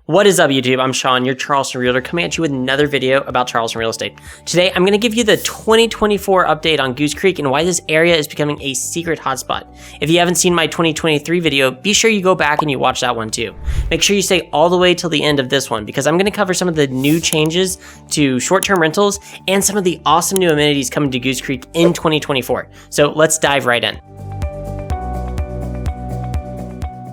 What is up, YouTube? I'm Shawn, your Charleston realtor, coming at you with another video about Charleston real estate. Today, I'm going to give you the 2024 update on Goose Creek and why this area is becoming a secret hotspot. If you haven't seen my 2023 video, be sure you go back and you watch that one too. Make sure you stay all the way till the end of this one because I'm going to cover some of the new changes to short-term rentals and some of the awesome new amenities coming to Goose Creek in 2024. So let's dive right in.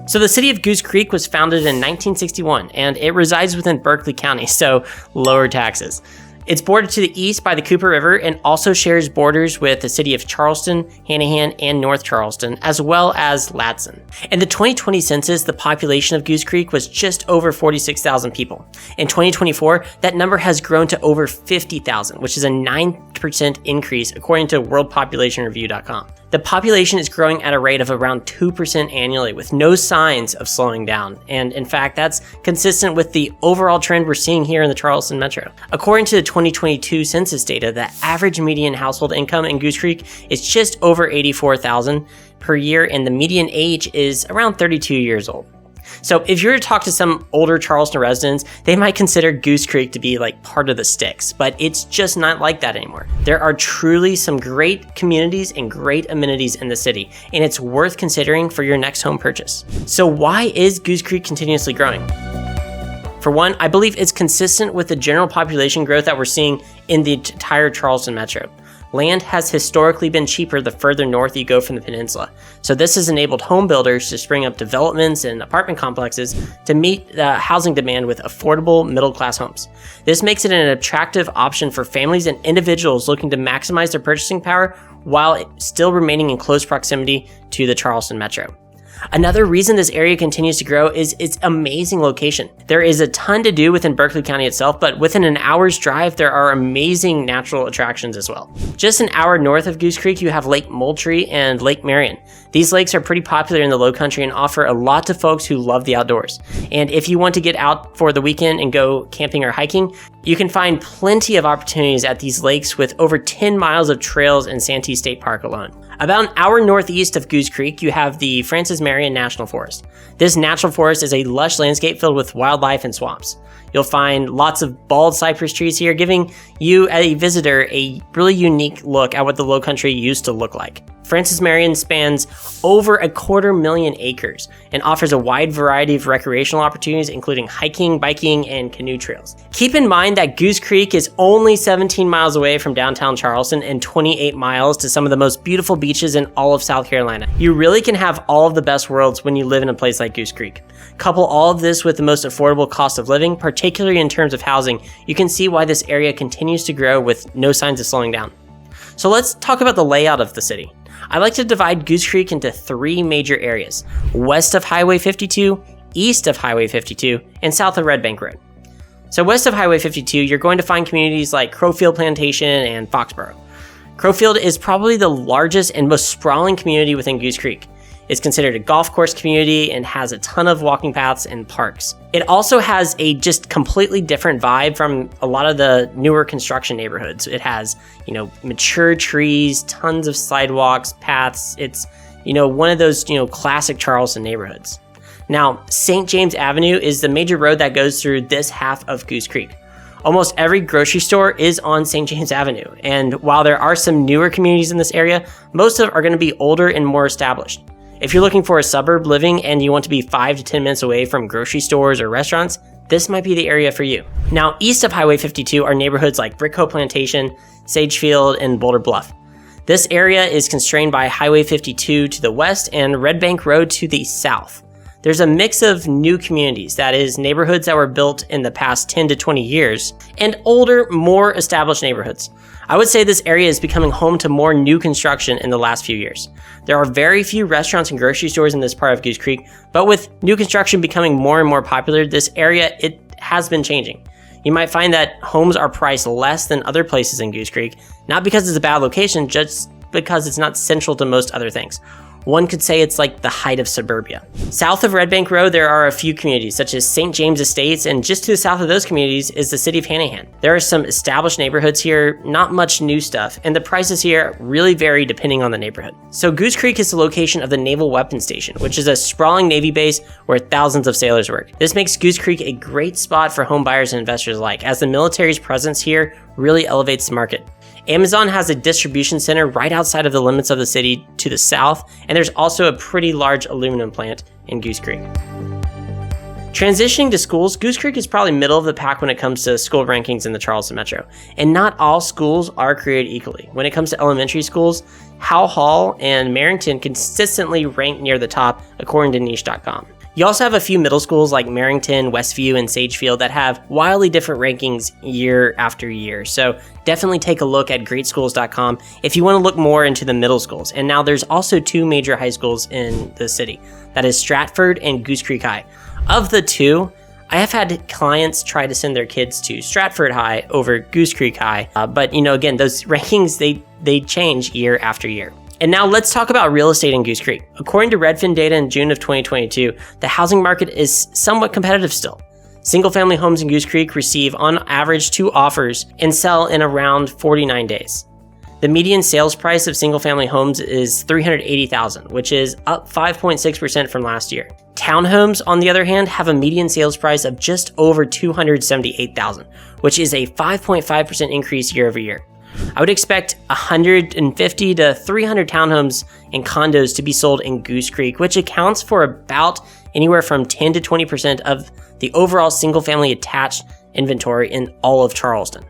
So the city of Goose Creek was founded in 1961 and it resides within Berkeley County, so lower taxes. It's bordered to the east by the Cooper River and also shares borders with the city of Charleston, Hanahan, and North Charleston, as well as Ladson. In the 2020 census, the population of Goose Creek was just over 46,000 people. In 2024, that number has grown to over 50,000, which is a 9% increase according to worldpopulationreview.com. The population is growing at a rate of around 2% annually with no signs of slowing down. And in fact, that's consistent with the overall trend we're seeing here in the Charleston metro. According to the 2022 census data, the average median household income in Goose Creek is just over $84,000 per year and the median age is around 32 years old. So if you were to talk to some older Charleston residents, they might consider Goose Creek to be like part of the sticks, but it's just not like that anymore. There are truly some great communities and great amenities in the city, and it's worth considering for your next home purchase. So why is Goose Creek continuously growing? For one, I believe it's consistent with the general population growth that we're seeing in the entire Charleston metro. Land has historically been cheaper the further north you go from the peninsula, so this has enabled home builders to spring up developments and apartment complexes to meet the housing demand with affordable middle-class homes. This makes it an attractive option for families and individuals looking to maximize their purchasing power while still remaining in close proximity to the Charleston metro. Another reason this area continues to grow is its amazing location. There is a ton to do within Berkeley County itself, but within an hour's drive, there are amazing natural attractions as well. Just an hour north of Goose Creek, you have Lake Moultrie and Lake Marion. These lakes are pretty popular in the low country and offer a lot to folks who love the outdoors. And if you want to get out for the weekend and go camping or hiking, you can find plenty of opportunities at these lakes with over 10 miles of trails in Santee State Park alone. About an hour northeast of Goose Creek, you have the Francis Marion National Forest. This natural forest is a lush landscape filled with wildlife and swamps. You'll find lots of bald cypress trees here, giving you, a visitor, a really unique look at what the low country used to look like. Francis Marion spans over 250,000 acres and offers a wide variety of recreational opportunities, including hiking, biking, and canoe trails. Keep in mind that Goose Creek is only 17 miles away from downtown Charleston and 28 miles to some of the most beautiful beaches in all of South Carolina. You really can have all of the best worlds when you live in a place like Goose Creek. Couple all of this with the most affordable cost of living, particularly in terms of housing, you can see why this area continues to grow with no signs of slowing down. So let's talk about the layout of the city. I like to divide Goose Creek into three major areas: west of Highway 52, east of Highway 52, and south of Red Bank Road. So west of Highway 52, you're going to find communities like Crowfield Plantation and Foxborough. Crowfield is probably the largest and most sprawling community within Goose Creek. It's considered a golf course community and has a ton of walking paths and parks. It also has a just completely different vibe from a lot of the newer construction neighborhoods. It has, mature trees, tons of sidewalks, paths. It's, one of those, classic Charleston neighborhoods. Now, St. James Avenue is the major road that goes through this half of Goose Creek. Almost every grocery store is on St. James Avenue, and while there are some newer communities in this area, most of them are going to be older and more established. If you're looking for a suburb living and you want to be 5 to 10 minutes away from grocery stores or restaurants, this might be the area for you. Now, east of Highway 52 are neighborhoods like Brickhoe Plantation, Sagefield, and Boulder Bluff. This area is constrained by Highway 52 to the west and Red Bank Road to the south. There's a mix of new communities, that is, neighborhoods that were built in the past 10 to 20 years, and older, more established neighborhoods. I would say this area is becoming home to more new construction in the last few years. There are very few restaurants and grocery stores in this part of Goose Creek, but with new construction becoming more and more popular, this area, it has been changing. You might find that homes are priced less than other places in Goose Creek, not because it's a bad location, just because it's not central to most other things. One could say it's like the height of suburbia. South of Red Bank Road, there are a few communities such as St. James Estates, and just to the south of those communities is the city of Hanahan. There are some established neighborhoods here, not much new stuff, and the prices here really vary depending on the neighborhood. So Goose Creek is the location of the Naval Weapons Station, which is a sprawling Navy base where thousands of sailors work. This makes Goose Creek a great spot for home buyers and investors alike, as the military's presence here really elevates the market. Amazon has a distribution center right outside of the limits of the city to the south, and there's also a pretty large aluminum plant in Goose Creek. Transitioning to schools, Goose Creek is probably middle of the pack when it comes to school rankings in the Charleston metro, and not all schools are created equally. When it comes to elementary schools, Howe Hall and Merrington consistently rank near the top according to niche.com. You also have a few middle schools like Merrington, Westview, and Sagefield that have wildly different rankings year after year. So definitely take a look at greatschools.com if you want to look more into the middle schools. And now there's also two major high schools in the city. That is Stratford and Goose Creek High. Of the two, I have had clients try to send their kids to Stratford High over Goose Creek High. But again, those rankings, they change year after year. And now let's talk about real estate in Goose Creek. According to Redfin data in June of 2022, the housing market is somewhat competitive still. Single-family homes in Goose Creek receive on average 2 offers and sell in around 49 days. The median sales price of single-family homes is $380,000, which is up 5.6% from last year. Townhomes, on the other hand, have a median sales price of just over $278,000, which is a 5.5% increase year over year. I would expect 150 to 300 townhomes and condos to be sold in Goose Creek, which accounts for about anywhere from 10 to 20% of the overall single-family attached inventory in all of Charleston.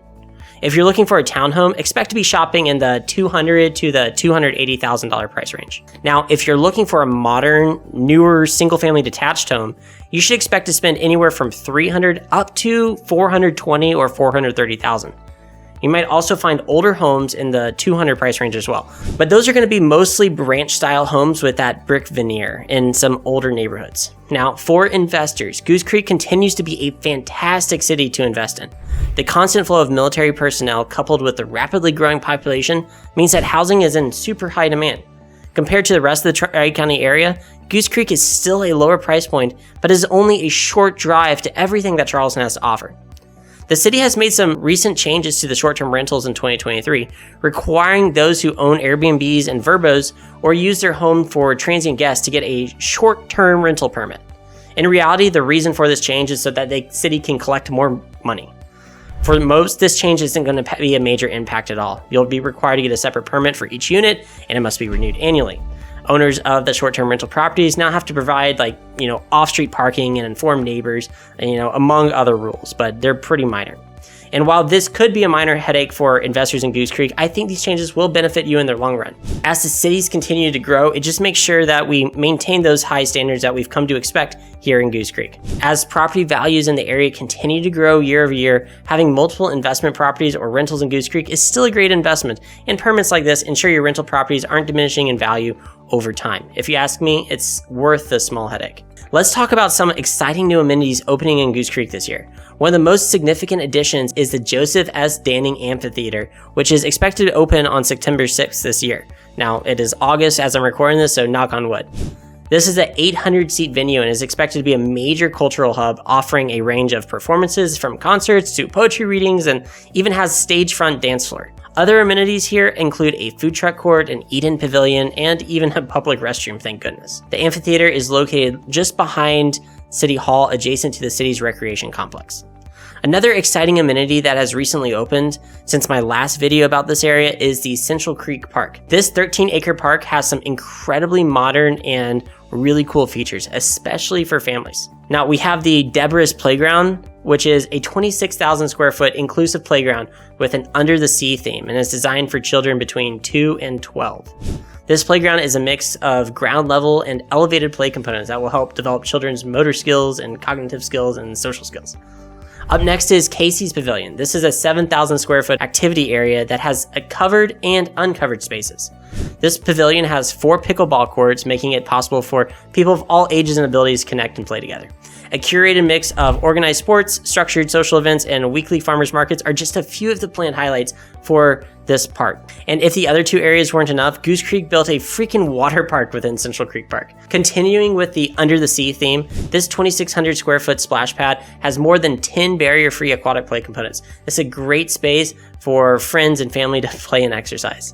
If you're looking for a townhome, expect to be shopping in the $200,000 to the $280,000 price range. Now, if you're looking for a modern, newer single-family detached home, you should expect to spend anywhere from $300,000 up to $420,000 or $430,000. You might also find older homes in the $200,000 price range as well. But those are going to be mostly branch-style homes with that brick veneer in some older neighborhoods. Now, for investors, Goose Creek continues to be a fantastic city to invest in. The constant flow of military personnel coupled with the rapidly growing population means that housing is in super high demand. Compared to the rest of the Tri-County area, Goose Creek is still a lower price point, but is only a short drive to everything that Charleston has to offer. The city has made some recent changes to the short-term rentals in 2023, requiring those who own Airbnbs and Verbos or use their home for transient guests to get a short-term rental permit. In reality, the reason for this change is so that the city can collect more money. For most, this change isn't going to be a major impact at all. You'll be required to get a separate permit for each unit, and it must be renewed annually. Owners of the short-term rental properties now have to provide off-street parking and inform neighbors, among other rules, but they're pretty minor. And while this could be a minor headache for investors in Goose Creek, I think these changes will benefit you in the long run. As the cities continue to grow, it just makes sure that we maintain those high standards that we've come to expect here in Goose Creek. As property values in the area continue to grow year over year, having multiple investment properties or rentals in Goose Creek is still a great investment, and permits like this ensure your rental properties aren't diminishing in value over time. If you ask me, it's worth the small headache. Let's talk about some exciting new amenities opening in Goose Creek this year. One of the most significant additions is the Joseph S. Danning Amphitheater, which is expected to open on September 6th this year. Now, it is August as I'm recording this, so knock on wood. This is an 800-seat venue and is expected to be a major cultural hub, offering a range of performances from concerts to poetry readings, and even has stage-front dance floor. Other amenities here include a food truck court, an eat-in pavilion, and even a public restroom, thank goodness. The amphitheater is located just behind City Hall, adjacent to the city's recreation complex. Another exciting amenity that has recently opened since my last video about this area is the Central Creek Park. This 13-acre park has some incredibly modern and really cool features, especially for families. Now, we have the Deborah's Playground, which is a 26,000 square foot inclusive playground with an under-the-sea theme and is designed for children between 2 and 12. This playground is a mix of ground level and elevated play components that will help develop children's motor skills and cognitive skills and social skills. Up next is Casey's Pavilion. This is a 7,000 square foot activity area that has a covered and uncovered spaces. This pavilion has 4 pickleball courts, making it possible for people of all ages and abilities to connect and play together. A curated mix of organized sports, structured social events, and weekly farmers markets are just a few of the planned highlights for this park. And if the other two areas weren't enough, Goose Creek built a freaking water park within Central Creek Park. Continuing with the under the sea theme, this 2,600 square foot splash pad has more than 10 barrier-free aquatic play components. It's a great space for friends and family to play and exercise.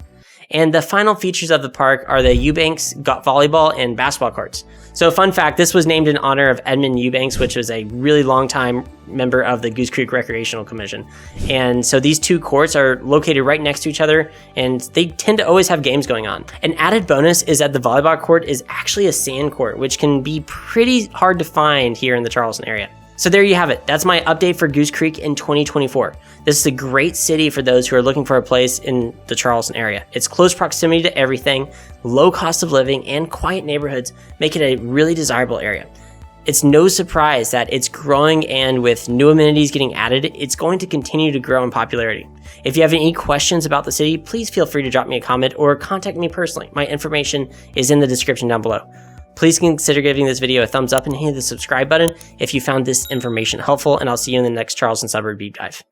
And the final features of the park are the Eubanks volleyball and basketball courts. So fun fact, this was named in honor of Edmund Eubanks, which was a really long time member of the Goose Creek Recreational Commission. And so these two courts are located right next to each other, and they tend to always have games going on. An added bonus is that the volleyball court is actually a sand court, which can be pretty hard to find here in the Charleston area. So there you have it. That's my update for Goose Creek in 2024. This is a great city for those who are looking for a place in the Charleston area. Its close proximity to everything, low cost of living, and quiet neighborhoods make it a really desirable area. It's no surprise that it's growing, and with new amenities getting added, it's going to continue to grow in popularity. If you have any questions about the city, please feel free to drop me a comment or contact me personally. My information is in the description down below. Please consider giving this video a thumbs up and hitting the subscribe button if you found this information helpful, and I'll see you in the next Charleston Suburb Deep Dive.